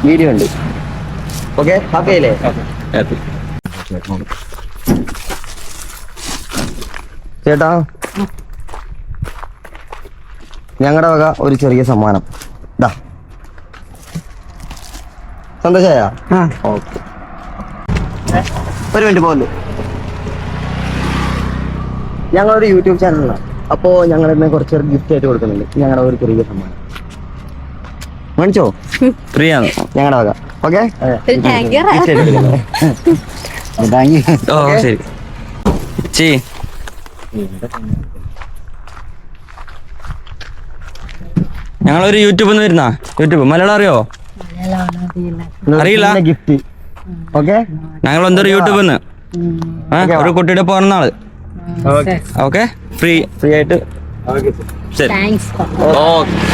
Video ഉണ്ട്. Okay, happy ആയില്ലേ? ചേട്ടാ, ഞങ്ങളുടെ വക ഒരു ചെറിയ സമ്മാനം. ഇതാ, സന്തോഷായ? ഓക്കെ, ഒരു മിനിറ്റ് പോകല്ലോ. ഞങ്ങളൊരു യൂട്യൂബ് ചാനലാണ്. അപ്പോ ഞങ്ങൾ ഇന്ന് കുറച്ച് ഗിഫ്റ്റ് ആയിട്ട് കൊടുക്കുന്നുണ്ട്. ഞങ്ങളുടെ ഒരു ചെറിയ സമ്മാനം മേടിച്ചോ? ഫ്രീ ആണ് ഞങ്ങളുടെ വക. ഓക്കെ, ശരി. ഞങ്ങളൊരു യൂട്യൂബിൽ നിന്ന് വരുന്ന യൂട്യൂബ് മലയാളം അറിയോ? അറിയില്ല. ഗിഫ്റ്റ്. ഓക്കെ, ഞങ്ങൾ എന്തൊരു യൂട്യൂബിൽ നിന്ന് ഒരു കുട്ടിയുടെ പിറന്നാള്. ഓക്കെ, ഫ്രീ ആയിട്ട്. ശരി, ഓക്കെ.